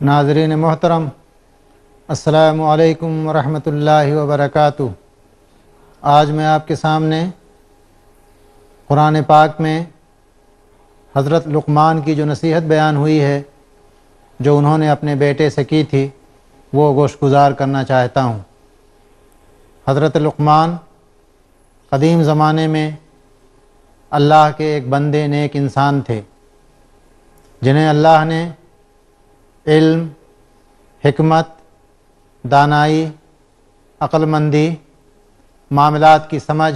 ناظرین محترم، السلام علیکم ورحمۃ اللہ وبرکاتہ۔ آج میں آپ کے سامنے قرآن پاک میں حضرت لقمان کی جو نصیحت بیان ہوئی ہے، جو انہوں نے اپنے بیٹے سے کی تھی، وہ گوشت گزار کرنا چاہتا ہوں۔ حضرت لقمان قدیم زمانے میں اللہ کے ایک بندے نیک انسان تھے، جنہیں اللہ نے علم، حکمت، دانائی، عقل مندی، معاملات کی سمجھ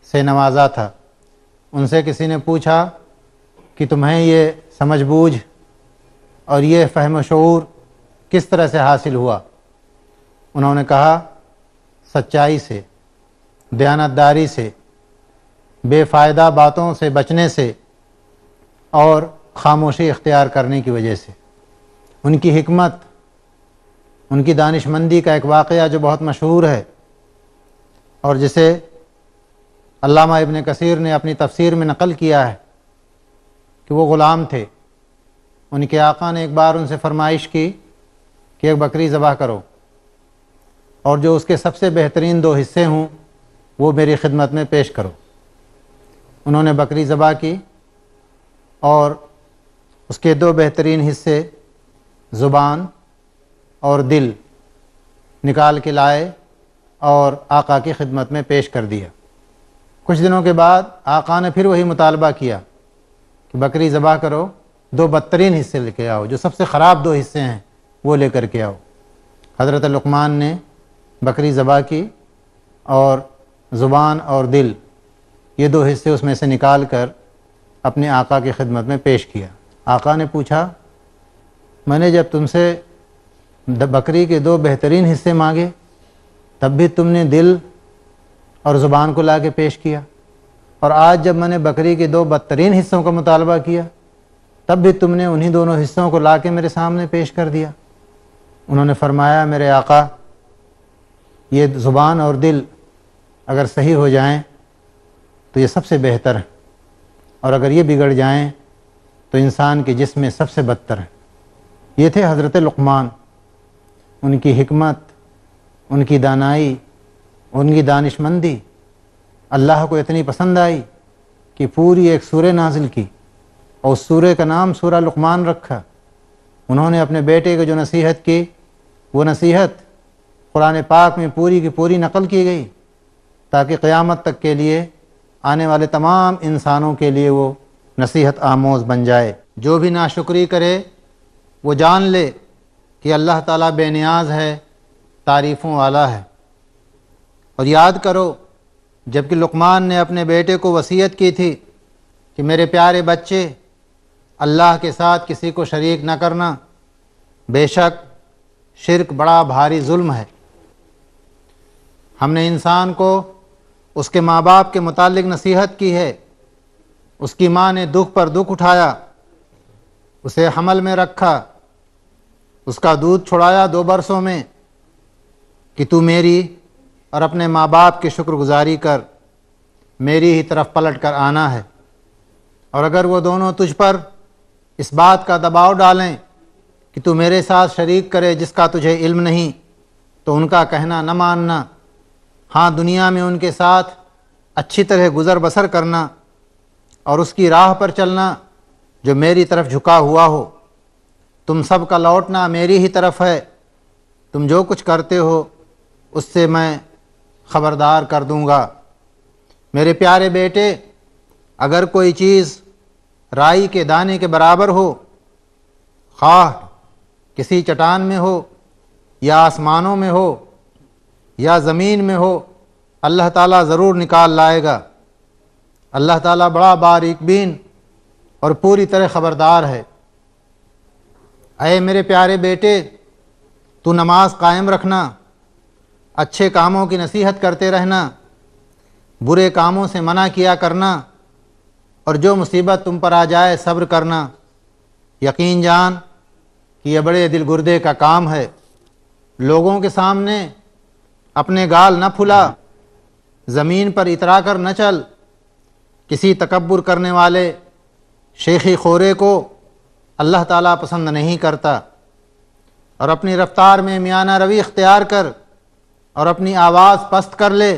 سے نوازا تھا۔ ان سے کسی نے پوچھا کہ تمہیں یہ سمجھ بوجھ اور یہ فہم و شعور کس طرح سے حاصل ہوا؟ انہوں نے کہا، سچائی سے، دیانتداری سے، بے فائدہ باتوں سے بچنے سے اور خاموشی اختیار کرنے کی وجہ سے۔ ان کی حکمت، ان کی دانش مندی کا ایک واقعہ جو بہت مشہور ہے اور جسے علامہ ابن کثیر نے اپنی تفسیر میں نقل کیا ہے کہ وہ غلام تھے۔ ان کے آقا نے ایک بار ان سے فرمائش کی کہ ایک بکری ذبح کرو اور جو اس کے سب سے بہترین 2 حصے ہوں وہ میری خدمت میں پیش کرو۔ انہوں نے بکری ذبح کی اور اس کے 2 بہترین حصے، زبان اور دل، نکال کے لائے اور آقا کی خدمت میں پیش کر دیا۔ کچھ دنوں کے بعد آقا نے پھر وہی مطالبہ کیا کہ بکری ذبح کرو، 2 بدترین حصے لے کے آؤ، جو سب سے خراب 2 حصے ہیں وہ لے کر کے آؤ۔ حضرت لقمان نے بکری ذبح کی اور زبان اور دل، یہ 2 حصے اس میں سے نکال کر اپنے آقا کی خدمت میں پیش کیا۔ آقا نے پوچھا، میں نے جب تم سے بکری کے 2 بہترین حصے مانگے تب بھی تم نے دل اور زبان کو لا کے پیش کیا، اور آج جب میں نے بکری کے 2 بدترین حصوں کا مطالبہ کیا تب بھی تم نے انہی دونوں حصوں کو لا کے میرے سامنے پیش کر دیا۔ انہوں نے فرمایا، میرے آقا، یہ زبان اور دل اگر صحیح ہو جائیں تو یہ سب سے بہتر ہے، اور اگر یہ بگڑ جائیں تو انسان کے جسم میں سب سے بدتر ہے۔ یہ تھے حضرت لقمان۔ ان کی حکمت، ان کی دانائی، ان کی دانش مندی اللہ کو اتنی پسند آئی کہ پوری ایک سورہ نازل کی اور اس سورہ کا نام سورہ لقمان رکھا۔ انہوں نے اپنے بیٹے کو جو نصیحت کی، وہ نصیحت قرآن پاک میں پوری کی پوری نقل کی گئی تاکہ قیامت تک کے لیے، آنے والے تمام انسانوں کے لیے وہ نصیحت آموز بن جائے۔ جو بھی ناشکری کرے وہ جان لے کہ اللہ تعالیٰ بے نیاز ہے، تعریفوں والا ہے۔ اور یاد کرو، جب کہ لقمان نے اپنے بیٹے کو وصیت کی تھی کہ میرے پیارے بچے، اللہ کے ساتھ کسی کو شریک نہ کرنا، بے شک شرک بڑا بھاری ظلم ہے۔ ہم نے انسان کو اس کے ماں باپ کے متعلق نصیحت کی ہے۔ اس کی ماں نے دکھ پر دکھ اٹھایا، اسے حمل میں رکھا، اس کا دودھ چھڑایا 2 برسوں میں کہ تو میری اور اپنے ماں باپ کی شکر گزاری کر، میری ہی طرف پلٹ کر آنا ہے۔ اور اگر وہ دونوں تجھ پر اس بات کا دباؤ ڈالیں کہ تو میرے ساتھ شریک کرے جس کا تجھے علم نہیں، تو ان کا کہنا نہ ماننا۔ ہاں، دنیا میں ان کے ساتھ اچھی طرح گزر بسر کرنا اور اس کی راہ پر چلنا جو میری طرف جھکا ہوا ہو۔ تم سب کا لوٹنا میری ہی طرف ہے، تم جو کچھ کرتے ہو اس سے میں خبردار کر دوں گا۔ میرے پیارے بیٹے، اگر کوئی چیز رائی کے دانے کے برابر ہو، خواہ کسی چٹان میں ہو یا آسمانوں میں ہو یا زمین میں ہو، اللہ تعالیٰ ضرور نکال لائے گا۔ اللہ تعالیٰ بڑا باریک بین اور پوری طرح خبردار ہے۔ اے میرے پیارے بیٹے، تو نماز قائم رکھنا، اچھے کاموں کی نصیحت کرتے رہنا، برے کاموں سے منع کیا کرنا، اور جو مصیبت تم پر آ جائے صبر کرنا۔ یقین جان کہ یہ بڑے دل گردے کا کام ہے۔ لوگوں کے سامنے اپنے گال نہ پھلا، زمین پر اترا کر نہ چل۔ کسی تکبر کرنے والے شیخی خورے کو اللہ تعالیٰ پسند نہیں کرتا۔ اور اپنی رفتار میں میانہ روی اختیار کر اور اپنی آواز پست کر لے،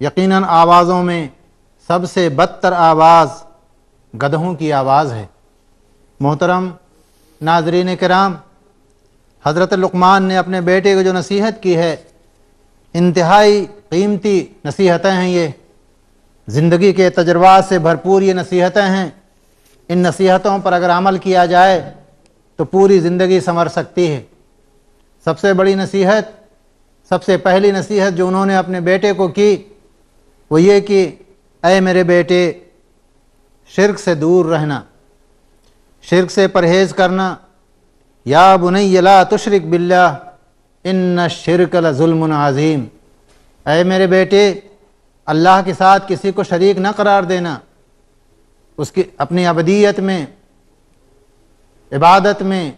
یقیناً آوازوں میں سب سے بدتر آواز گدھوں کی آواز ہے۔ محترم ناظرین کرام، حضرت لقمان نے اپنے بیٹے کو جو نصیحت کی ہے، انتہائی قیمتی نصیحتیں ہیں، یہ زندگی کے تجربات سے بھرپور یہ نصیحتیں ہیں۔ ان نصیحتوں پر اگر عمل کیا جائے تو پوری زندگی سنور سکتی ہے۔ سب سے بڑی نصیحت، سب سے پہلی نصیحت جو انہوں نے اپنے بیٹے کو کی وہ یہ کہ اے میرے بیٹے، شرک سے دور رہنا، شرک سے پرہیز کرنا۔ یا بنی لا تشرک باللہ ان الشرک لظلم عظیم، اے میرے بیٹے، اللہ کے ساتھ کسی کو شریک نہ قرار دینا، اس کی اپنی عبودیت میں، عبادت میں،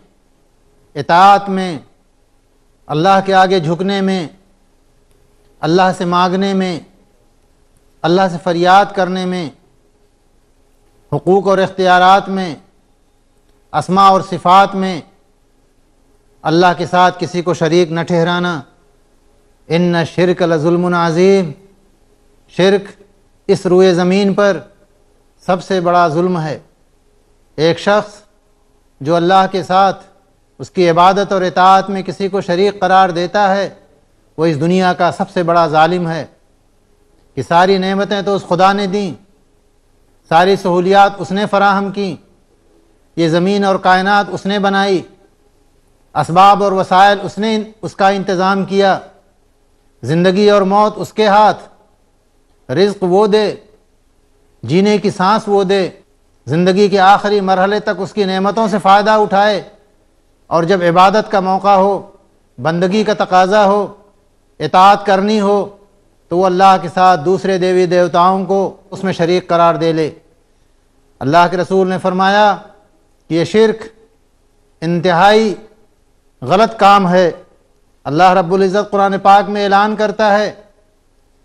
اطاعت میں، اللہ کے آگے جھکنے میں، اللہ سے مانگنے میں، اللہ سے فریاد کرنے میں، حقوق اور اختیارات میں، اسماء اور صفات میں اللہ کے ساتھ کسی کو شریک نہ ٹھہرانا۔ ان الشرک لظلم عظیم، شرک اس روئے زمین پر سب سے بڑا ظلم ہے۔ ایک شخص جو اللہ کے ساتھ اس کی عبادت اور اطاعت میں کسی کو شریک قرار دیتا ہے، وہ اس دنیا کا سب سے بڑا ظالم ہے۔ کہ ساری نعمتیں تو اس خدا نے دیں، ساری سہولیات اس نے فراہم کی، یہ زمین اور کائنات اس نے بنائی، اسباب اور وسائل اس نے اس کا انتظام کیا، زندگی اور موت اس کے ہاتھ، رزق وہ دے، جینے کی سانس وہ دے، زندگی کے آخری مرحلے تک اس کی نعمتوں سے فائدہ اٹھائے، اور جب عبادت کا موقع ہو، بندگی کا تقاضا ہو، اطاعت کرنی ہو، تو وہ اللہ کے ساتھ دوسرے دیوی دیوتاؤں کو اس میں شریک قرار دے لے۔ اللہ کے رسول نے فرمایا کہ یہ شرک انتہائی غلط کام ہے۔ اللہ رب العزت قرآن پاک میں اعلان کرتا ہے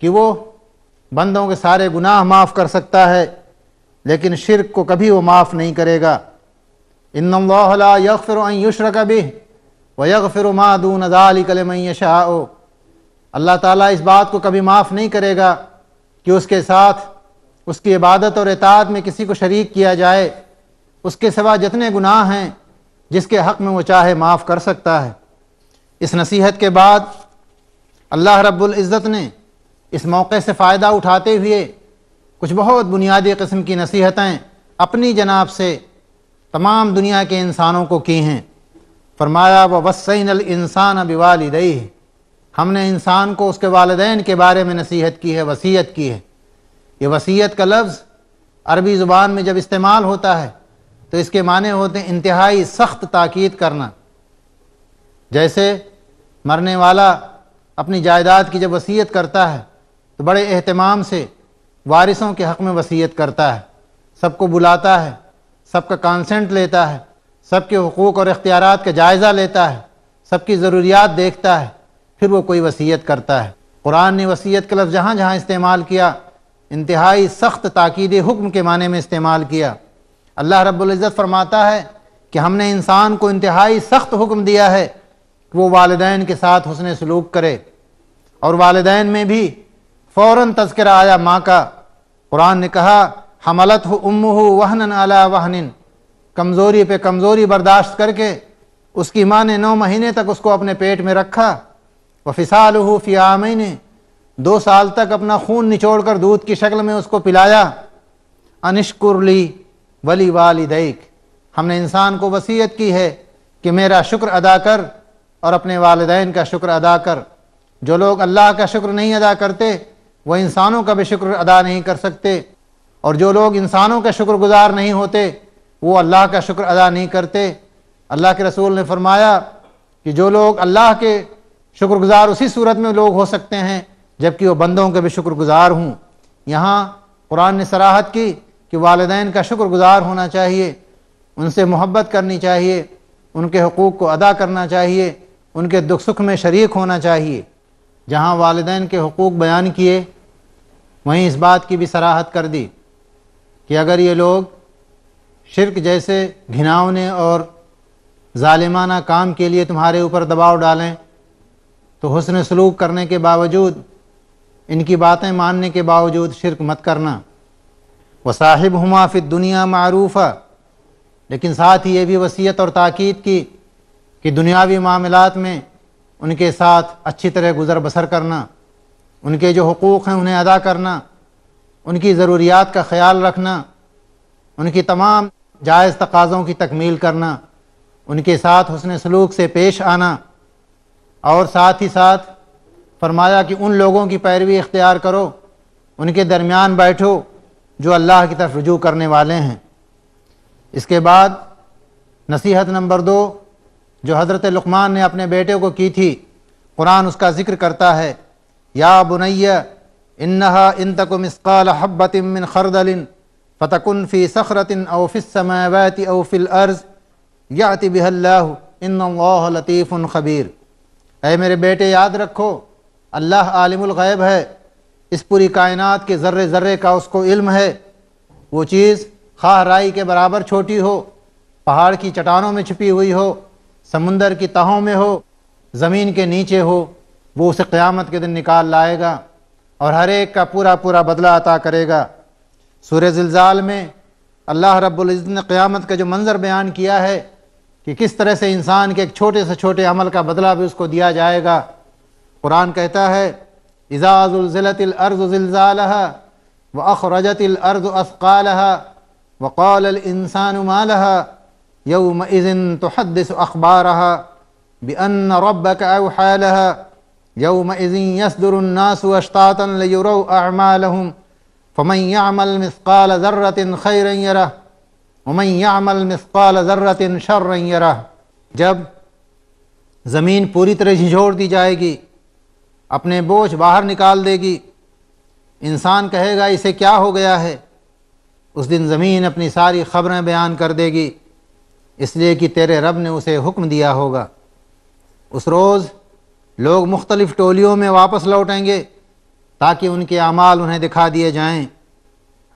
کہ وہ بندوں کے سارے گناہ معاف کر سکتا ہے، لیکن شرک کو کبھی وہ معاف نہیں کرے گا۔ ان اللہ لا یغفر ان یشرک بہ ویغفر ما دون ذلک لمن یشاء، اللہ تعالیٰ اس بات کو کبھی معاف نہیں کرے گا کہ اس کے ساتھ اس کی عبادت اور اطاعت میں کسی کو شریک کیا جائے۔ اس کے سوا جتنے گناہ ہیں جس کے حق میں وہ چاہے معاف کر سکتا ہے۔ اس نصیحت کے بعد اللہ رب العزت نے اس موقع سے فائدہ اٹھاتے ہوئے کچھ بہت بنیادی قسم کی نصیحتیں اپنی جناب سے تمام دنیا کے انسانوں کو کی ہیں۔ فرمایا وَوَصَّيْنَا الْإِنسَانَ بِوَالِدَيْهِ، ہم نے انسان کو اس کے والدین کے بارے میں نصیحت کی ہے، وصیت کی ہے۔ یہ وصیت کا لفظ عربی زبان میں جب استعمال ہوتا ہے تو اس کے معنی ہوتے ہیں انتہائی سخت تاکید کرنا۔ جیسے مرنے والا اپنی جائیداد کی جب وصیت کرتا ہے تو بڑے اہتمام سے وارثوں کے حق میں وصیت کرتا ہے، سب کو بلاتا ہے، سب کا کانسنٹ لیتا ہے، سب کے حقوق اور اختیارات کا جائزہ لیتا ہے، سب کی ضروریات دیکھتا ہے، پھر وہ کوئی وصیت کرتا ہے۔ قرآن نے وصیت کا لفظ جہاں جہاں استعمال کیا انتہائی سخت تاکید حکم کے معنی میں استعمال کیا۔ اللہ رب العزت فرماتا ہے کہ ہم نے انسان کو انتہائی سخت حکم دیا ہے کہ وہ والدین کے ساتھ حسن سلوک کرے، اور والدین میں بھی فوراً تذکرہ آیا ماں کا۔ قرآن نے کہا حملتہ امہ وہنا علی وہن، کمزوری پہ کمزوری برداشت کر کے اس کی ماں نے 9 مہینے تک اس کو اپنے پیٹ میں رکھا۔ وفصالہ فی عامین، 2 سال تک اپنا خون نچوڑ کر دودھ کی شکل میں اس کو پلایا۔ انشکر لی ولی والدیک، ہم نے انسان کو وصیت کی ہے کہ میرا شکر ادا کر اور اپنے والدین کا شکر ادا کر۔ جو لوگ اللہ کا شکر نہیں ادا کرتے وہ انسانوں کا بھی شکر ادا نہیں کر سکتے، اور جو لوگ انسانوں کا شکر گزار نہیں ہوتے وہ اللہ کا شکر ادا نہیں کرتے۔ اللہ کے رسول نے فرمایا کہ جو لوگ اللہ کے شکر گزار اسی صورت میں لوگ ہو سکتے ہیں جبکہ وہ بندوں کے بھی شکر گزار ہوں۔ یہاں قرآن نے صراحت کی کہ والدین کا شکر گزار ہونا چاہیے، ان سے محبت کرنی چاہیے، ان کے حقوق کو ادا کرنا چاہیے، ان کے دکھ سکھ میں شریک ہونا چاہیے۔ جہاں والدین کے حقوق بیان کیے وہیں اس بات کی بھی صراحت کر دی کہ اگر یہ لوگ شرک جیسے گھناؤنے اور ظالمانہ کام کے لیے تمہارے اوپر دباؤ ڈالیں تو حسن سلوک کرنے کے باوجود، ان کی باتیں ماننے کے باوجود شرک مت کرنا۔ وصاحبہما فی الدنیا معروفا، لیکن ساتھ ہی یہ بھی وصیت اور تاکید کی کہ دنیاوی معاملات میں ان کے ساتھ اچھی طرح گزر بسر کرنا، ان کے جو حقوق ہیں انہیں ادا کرنا، ان کی ضروریات کا خیال رکھنا، ان کی تمام جائز تقاضوں کی تکمیل کرنا، ان کے ساتھ حسن سلوک سے پیش آنا، اور ساتھ ہی ساتھ فرمایا کہ ان لوگوں کی پیروی اختیار کرو، ان کے درمیان بیٹھو جو اللہ کی طرف رجوع کرنے والے ہیں۔ اس کے بعد نصیحت نمبر 2 جو حضرت لقمان نے اپنے بیٹے کو کی تھی، قرآن اس کا ذکر کرتا ہے، یا بنی انہا ان تک مثقال حبۃ من خردل فتکن فی صخرۃ او فی السماوات او فی الارض یأتی بها اللہ ان اللہ لطیف خبیر۔ اے میرے بیٹے یاد رکھو، اللہ عالم الغیب ہے، اس پوری کائنات کے ذرے ذرے کا اس کو علم ہے۔ وہ چیز خواہ رائی کے برابر چھوٹی ہو، پہاڑ کی چٹانوں میں چھپی ہوئی ہو، سمندر کی تہوں میں ہو، زمین کے نیچے ہو، وہ اسے قیامت کے دن نکال لائے گا اور ہر ایک کا پورا پورا بدلہ عطا کرے گا۔ سورہ زلزال میں اللہ رب العزت نے قیامت کا جو منظر بیان کیا ہے کہ کس طرح سے انسان کے ایک چھوٹے سے چھوٹے عمل کا بدلہ بھی اس کو دیا جائے گا۔ قرآن کہتا ہے، اذا زلزلت الارض زلزالها واخرجت الارض اثقالها وقال الانسان ما لها يومئذ تحدث اخبارها بان ربك اوحى لها يومئذ يصدر الناس اشتاتا ليروا اعمالهم فمن يعمل مثقال ذرة خيرا يره ومن يعمل مثقال ذرة شرا يره۔ جب زمین پوری طرح جھنجھوڑ دی جائے گی، اپنے بوجھ باہر نکال دے گی، انسان کہے گا اسے کیا ہو گیا ہے، اس دن زمین اپنی ساری خبریں بیان کر دے گی، اس لیے کہ تیرے رب نے اسے حکم دیا ہوگا۔ اس روز لوگ مختلف ٹولیوں میں واپس لوٹیں گے تاکہ ان کے اعمال انہیں دکھا دیے جائیں۔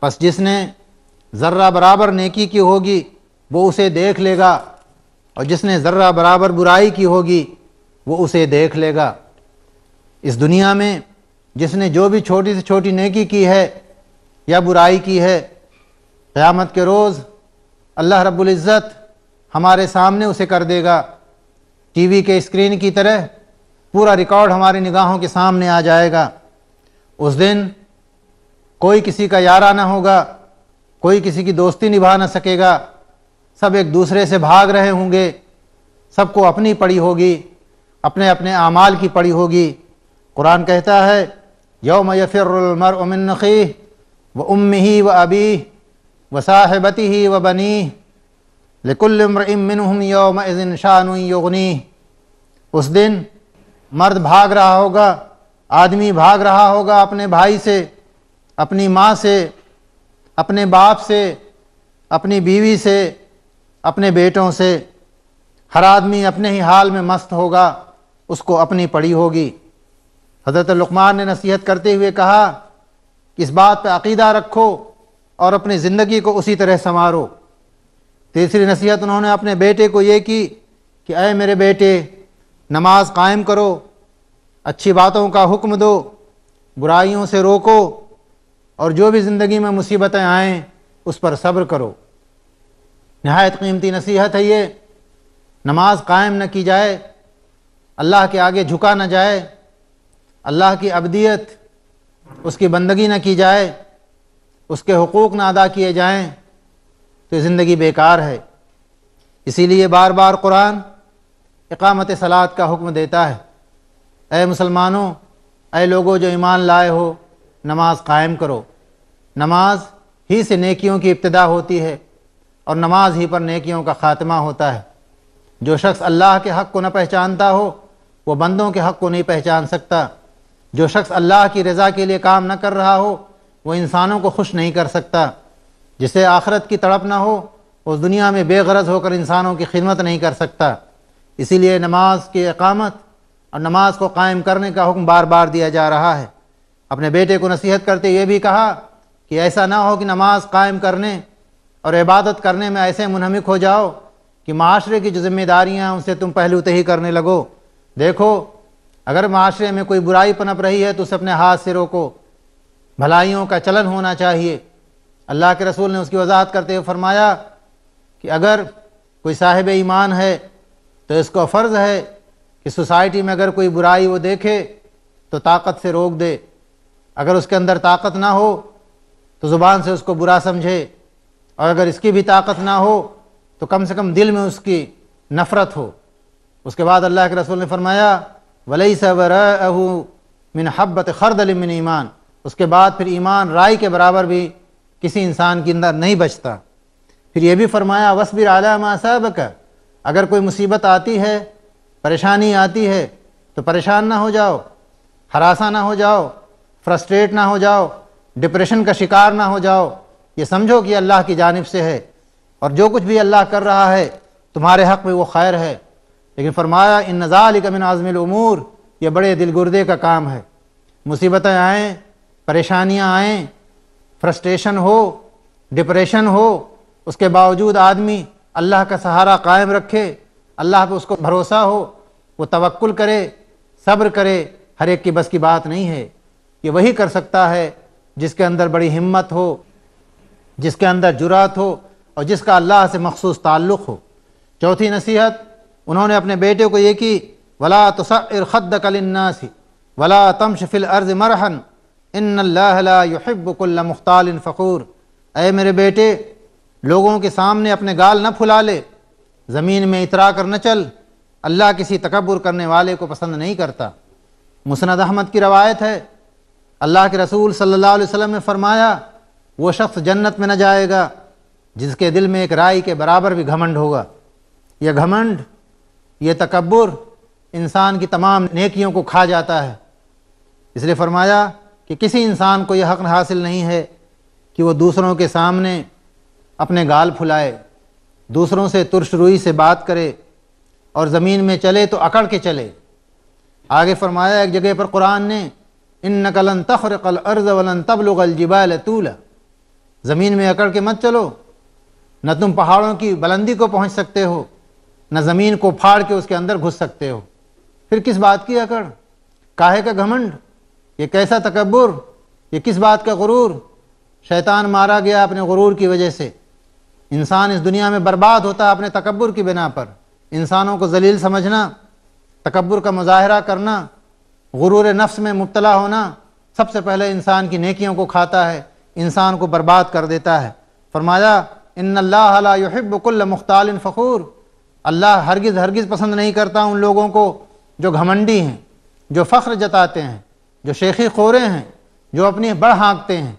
پس جس نے ذرہ برابر نیکی کی ہوگی وہ اسے دیکھ لے گا، اور جس نے ذرہ برابر برائی کی ہوگی وہ اسے دیکھ لے گا۔ اس دنیا میں جس نے جو بھی چھوٹی سے چھوٹی نیکی کی ہے یا برائی کی ہے، قیامت کے روز اللہ رب العزت ہمارے سامنے اسے کر دے گا، ٹی وی کے اسکرین کی طرح پورا ریکارڈ ہماری نگاہوں کے سامنے آ جائے گا۔ اس دن کوئی کسی کا یارہ نہ ہوگا، کوئی کسی کی دوستی نبھا نہ سکے گا، سب ایک دوسرے سے بھاگ رہے ہوں گے، سب کو اپنی پڑی ہوگی، اپنے اپنے اعمال کی پڑی ہوگی۔ قرآن کہتا ہے، یوم یفر المرء من اخیہ وامہ وابیہ وصاحبتہ وبنیہ لکل امرئ منہم یومئذ شأن یغنیہ۔ اس دن مرد بھاگ رہا ہوگا، آدمی بھاگ رہا ہوگا اپنے بھائی سے، اپنی ماں سے، اپنے باپ سے، اپنی بیوی سے، اپنے بیٹوں سے۔ ہر آدمی اپنے ہی حال میں مست ہوگا، اس کو اپنی پڑی ہوگی۔ حضرت لقمان نے نصیحت کرتے ہوئے کہا کہ اس بات پہ عقیدہ رکھو اور اپنی زندگی کو اسی طرح سنوارو۔ تیسری نصیحت انہوں نے اپنے بیٹے کو یہ کی کہ اے میرے بیٹے، نماز قائم کرو، اچھی باتوں کا حکم دو، برائیوں سے روکو، اور جو بھی زندگی میں مصیبتیں آئیں اس پر صبر کرو۔ نہایت قیمتی نصیحت ہے یہ۔ نماز قائم نہ کی جائے، اللہ کے آگے جھکا نہ جائے، اللہ کی عبدیت، اس کی بندگی نہ کی جائے، اس کے حقوق نہ ادا کیے جائیں تو زندگی بیکار ہے۔ اسی لیے بار بار قرآن اقامت صلاۃ کا حکم دیتا ہے، اے مسلمانوں، اے لوگو جو ایمان لائے ہو، نماز قائم کرو۔ نماز ہی سے نیکیوں کی ابتدا ہوتی ہے اور نماز ہی پر نیکیوں کا خاتمہ ہوتا ہے۔ جو شخص اللہ کے حق کو نہ پہچانتا ہو وہ بندوں کے حق کو نہیں پہچان سکتا۔ جو شخص اللہ کی رضا کے لیے کام نہ کر رہا ہو وہ انسانوں کو خوش نہیں کر سکتا۔ جسے آخرت کی تڑپ نہ ہو اس دنیا میں بے غرض ہو کر انسانوں کی خدمت نہیں کر سکتا۔ اسی لیے نماز کی اقامت اور نماز کو قائم کرنے کا حکم بار بار دیا جا رہا ہے۔ اپنے بیٹے کو نصیحت کرتے یہ بھی کہا کہ ایسا نہ ہو کہ نماز قائم کرنے اور عبادت کرنے میں ایسے منہمک ہو جاؤ کہ معاشرے کی جو ذمہ داریاں ہیں ان سے تم پہلو تہی کرنے لگو۔ دیکھو اگر معاشرے میں کوئی برائی پنپ رہی ہے تو اسے اپنے ہاتھ سے روکو، بھلائیوں کا چلن ہونا چاہیے۔ اللہ کے رسول نے اس کی وضاحت کرتے ہوئے فرمایا کہ اگر کوئی صاحب ایمان ہے تو اس کو فرض ہے کہ سوسائٹی میں اگر کوئی برائی وہ دیکھے تو طاقت سے روک دے، اگر اس کے اندر طاقت نہ ہو تو زبان سے اس کو برا سمجھے، اور اگر اس کی بھی طاقت نہ ہو تو کم سے کم دل میں اس کی نفرت ہو۔ اس کے بعد اللہ کے رسول نے فرمایا وَلَيْسَ وَرَاءَهُ مِنْ حَبَّةِ خَرْدَلٍ مِنْ ایمان، اس کے بعد پھر ایمان رائی کے برابر بھی کسی انسان کے اندر نہیں بچتا۔ پھر یہ بھی فرمایا وَاصْبِرْ عَلَىٰ مَا أَصَابَكَ، اگر کوئی مصیبت آتی ہے، پریشانی آتی ہے تو پریشان نہ ہو جاؤ، ہراساں نہ ہو جاؤ، فرسٹریٹ نہ ہو جاؤ، ڈپریشن کا شکار نہ ہو جاؤ، یہ سمجھو کہ اللہ کی جانب سے ہے، اور جو کچھ بھی اللہ کر رہا ہے تمہارے حق میں وہ خیر ہے۔ لیکن فرمایا ان ذالک من عزم الامور، یہ بڑے دل گردے کا کام ہے۔ مصیبتیں آئیں، پریشانیاں آئیں، فرسٹریشن ہو، ڈپریشن ہو، اس کے باوجود آدمی اللہ کا سہارا قائم رکھے، اللہ پہ اس کو بھروسہ ہو، وہ توکل کرے، صبر کرے، ہر ایک کی بس کی بات نہیں ہے۔ یہ وہی کر سکتا ہے جس کے اندر بڑی ہمت ہو، جس کے اندر جرات ہو، اور جس کا اللہ سے مخصوص تعلق ہو۔ چوتھی نصیحت انہوں نے اپنے بیٹے کو یہ کی وَلَا تُصَعِّرْ خَدَّكَ لِلنَّاسِ وَلَا تَمْشِ فِي الْأَرْضِ مَرْحًا إِنَّ اللَّهَ لَا يُحِبُّ كُلَّ مُخْتَالٍ فَخُورٍ، اے میرے بیٹے لوگوں کے سامنے اپنے گال نہ پھلا لے، زمین میں اترا کر نہ چل، اللہ کسی تکبر کرنے والے کو پسند نہیں کرتا۔ مسند احمد کی روایت ہے، اللہ کے رسول صلی اللہ علیہ وسلم نے فرمایا وہ شخص جنت میں نہ جائے گا جس کے دل میں ایک رائی کے برابر بھی گھمنڈ ہوگا۔ یہ گھمنڈ، یہ تکبر انسان کی تمام نیکیوں کو کھا جاتا ہے۔ اس لیے فرمایا کہ کسی انسان کو یہ حق حاصل نہیں ہے کہ وہ دوسروں کے سامنے اپنے گال پھلائے، دوسروں سے ترش روئی سے بات کرے، اور زمین میں چلے تو اکڑ کے چلے۔ آگے فرمایا ایک جگہ پر قرآن نے اِنَّكَ لَن تَخْرِقَ الْأَرْضَ وَلَن تَبْلُغَ الْجِبَالَ طُولًا، زمین میں اکڑ کے مت چلو، نہ تم پہاڑوں کی بلندی کو پہنچ سکتے ہو، نہ زمین کو پھاڑ کے اس کے اندر گھس سکتے ہو۔ پھر کس بات کی اکڑ، کاہے کا گھمنڈ، یہ کیسا تکبر، یہ کس بات کا غرور؟ شیطان مارا گیا اپنے غرور کی وجہ سے۔ انسان اس دنیا میں برباد ہوتا ہے اپنے تکبر کی بنا پر، انسانوں کو ذلیل سمجھنا، تکبر کا مظاہرہ کرنا، غرور نفس میں مبتلا ہونا، سب سے پہلے انسان کی نیکیوں کو کھاتا ہے، انسان کو برباد کر دیتا ہے۔ فرمایا ان اللہ لا یحب کل مختال فخور، اللہ ہرگز ہرگز پسند نہیں کرتا ان لوگوں کو جو گھمنڈی ہیں، جو فخر جتاتے ہیں، جو شیخی خورے ہیں، جو اپنی بڑھ ہانکتے ہیں،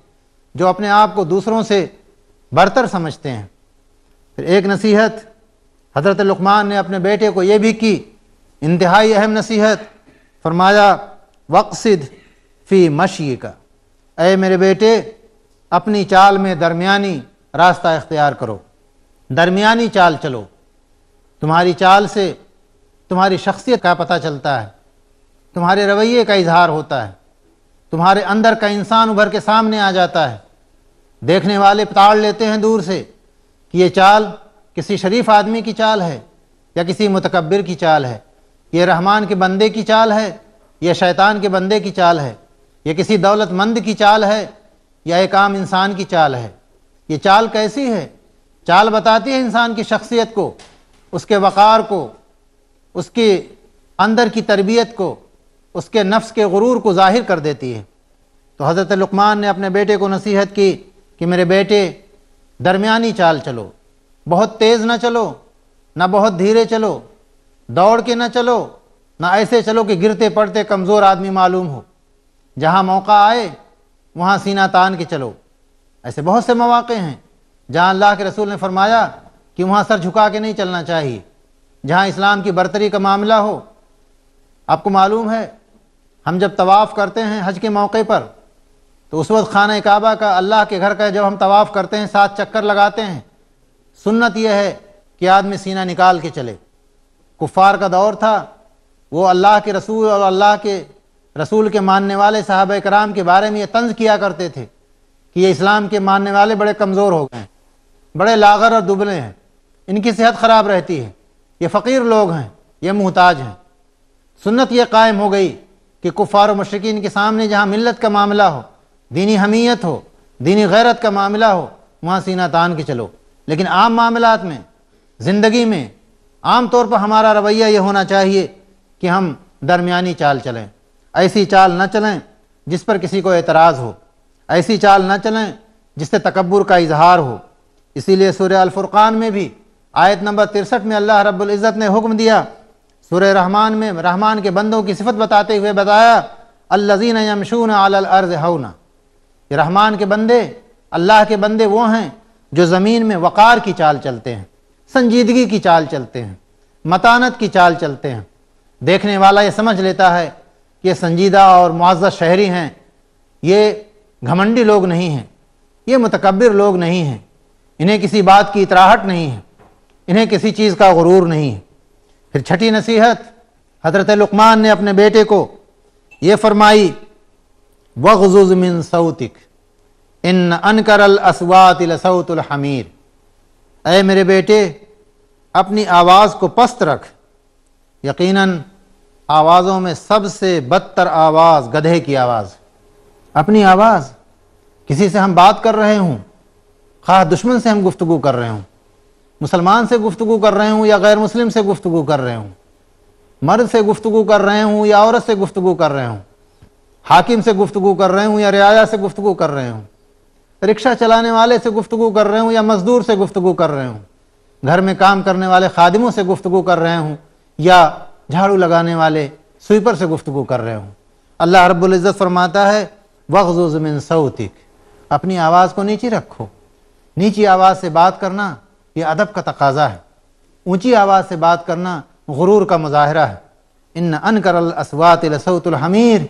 جو اپنے آپ کو دوسروں سے برتر سمجھتے ہیں۔ پھر ایک نصیحت حضرت لقمان نے اپنے بیٹے کو یہ بھی کی، انتہائی اہم نصیحت، فرمایا وقصد فی مشیک، اے میرے بیٹے اپنی چال میں درمیانی راستہ اختیار کرو، درمیانی چال چلو۔ تمہاری چال سے تمہاری شخصیت کا پتہ چلتا ہے، تمہارے رویے کا اظہار ہوتا ہے، تمہارے اندر کا انسان ابھر کے سامنے آ جاتا ہے۔ دیکھنے والے تاڑ لیتے ہیں دور سے کہ یہ چال کسی شریف آدمی کی چال ہے یا کسی متکبر کی چال ہے، یہ رحمان کے بندے کی چال ہے یا شیطان کے بندے کی چال ہے، یہ کسی دولت مند کی چال ہے یا ایک عام انسان کی چال ہے۔ یہ چال کیسی ہے؟ چال بتاتی ہے انسان کی شخصیت کو، اس کے وقار کو، اس کے اندر کی تربیت کو، اس کے نفس کے غرور کو ظاہر کر دیتی ہے۔ تو حضرت لقمان نے اپنے بیٹے کو نصیحت کی کہ میرے بیٹے درمیانی چال چلو، بہت تیز نہ چلو، نہ بہت دھیرے چلو، دوڑ کے نہ چلو، نہ ایسے چلو کہ گرتے پڑتے کمزور آدمی معلوم ہو، جہاں موقع آئے وہاں سینہ تان کے چلو۔ ایسے بہت سے مواقع ہیں جہاں اللہ کے رسول نے فرمایا کہ وہاں سر جھکا کے نہیں چلنا چاہیے، جہاں اسلام کی برتری کا معاملہ ہو۔ آپ کو معلوم ہے ہم جب طواف کرتے ہیں حج کے موقع پر تو اس وقت خانہ کعبہ کا، اللہ کے گھر کا جب ہم طواف کرتے ہیں 7 چکر لگاتے ہیں، سنت یہ ہے کہ آدمی سینہ نکال کے چلے۔ کفار کا دور تھا، وہ اللہ کے رسول اور اللہ کے رسول کے ماننے والے صحابہ کرام کے بارے میں یہ طنز کیا کرتے تھے کہ یہ اسلام کے ماننے والے بڑے کمزور ہو گئے ہیں، بڑے لاغر اور دبلے ہیں، ان کی صحت خراب رہتی ہے، یہ فقیر لوگ ہیں، یہ محتاج ہیں۔ سنت یہ قائم ہو گئی کہ کفار و مشرکین کے سامنے جہاں ملت کا معاملہ ہو، دینی حمیت ہو، دینی غیرت کا معاملہ ہو، وہاں سینہ تان کے چلو۔ لیکن عام معاملات میں، زندگی میں عام طور پر ہمارا رویہ یہ ہونا چاہیے کہ ہم درمیانی چال چلیں، ایسی چال نہ چلیں جس پر کسی کو اعتراض ہو، ایسی چال نہ چلیں جس سے تکبر کا اظہار ہو۔ اسی لیے سورہ الفرقان میں بھی آیت نمبر 63 میں اللہ رب العزت نے حکم دیا، سورہ رحمان میں رحمان کے بندوں کی صفت بتاتے ہوئے بتایا، الذین یمشون علی الارض ہونا، یہ رحمان کے بندے، اللہ کے بندے وہ ہیں جو زمین میں وقار کی چال چلتے ہیں، سنجیدگی کی چال چلتے ہیں، متانت کی چال چلتے ہیں۔ دیکھنے والا یہ سمجھ لیتا ہے کہ یہ سنجیدہ اور معزز شہری ہیں، یہ گھمنڈی لوگ نہیں ہیں، یہ متکبر لوگ نہیں ہیں، انہیں کسی بات کی اطراحت نہیں ہے، انہیں کسی چیز کا غرور نہیں ہے۔ پھر چھٹی نصیحت حضرت لقمان نے اپنے بیٹے کو یہ فرمائی، وَغْضُضْ مِن صَوْتِكَ إِنَّ أَنْكَرَ الْأَصْوَاتِ لَصَوْتُ الْحَمِيرِ، اے میرے بیٹے اپنی آواز کو پست رکھ، یقیناً آوازوں میں سب سے بدتر آواز گدھے کی آواز۔ اپنی آواز، کسی سے ہم بات کر رہے ہوں، خواہ دشمن سے ہم گفتگو کر رہے ہوں، مسلمان سے گفتگو کر رہے ہوں یا غیر مسلم سے گفتگو کر رہے ہوں، مرد سے گفتگو کر رہے ہوں یا عورت سے گفتگو کر رہے ہوں، حاکم سے گفتگو کر رہے ہوں یا رعایا سے گفتگو کر رہے ہوں، رکشہ چلانے والے سے گفتگو کر رہے ہوں یا مزدور سے گفتگو کر رہے ہوں، گھر میں کام کرنے والے خادموں سے گفتگو کر رہے ہوں یا جھاڑو لگانے والے سویپر سے گفتگو کر رہے ہوں، اللہ رب العزت فرماتا ہے وَغْضُضْ مِن صَوْتِكَ، اپنی آواز کو نیچی رکھو۔ نیچی آواز سے بات کرنا یہ ادب کا تقاضا ہے، اونچی آواز سے بات کرنا غرور کا مظاہرہ ہے۔ ان انکر الاصوات لصوت الحمیر،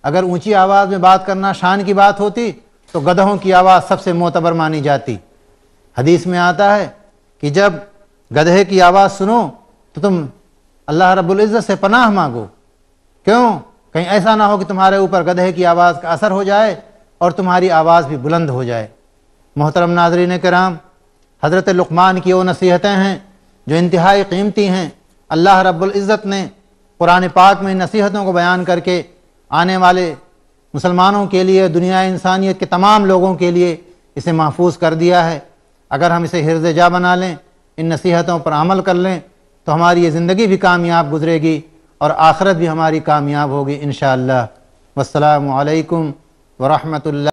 اگر اونچی آواز میں بات کرنا شان کی بات ہوتی تو گدھوں کی آواز سب سے معتبر مانی جاتی۔ حدیث میں آتا ہے کہ جب گدھے کی آواز سنو تو تم اللہ رب العزت سے پناہ مانگو، کیوں؟ کہیں ایسا نہ ہو کہ تمہارے اوپر گدھے کی آواز کا اثر ہو جائے اور تمہاری آواز بھی بلند ہو جائے۔ محترم ناظرین کرام، حضرت لقمان کی وہ نصیحتیں ہیں جو انتہائی قیمتی ہیں۔ اللہ رب العزت نے قرآن پاک میں نصیحتوں کو بیان کر کے آنے والے مسلمانوں کے لیے، دنیا انسانیت کے تمام لوگوں کے لیے اسے محفوظ کر دیا ہے۔ اگر ہم اسے حرز جا بنا لیں، ان نصیحتوں پر عمل کر لیں تو ہماری یہ زندگی بھی کامیاب گزرے گی اور آخرت بھی ہماری کامیاب ہوگی انشاءاللہ۔ والسلام علیکم ورحمۃ اللہ۔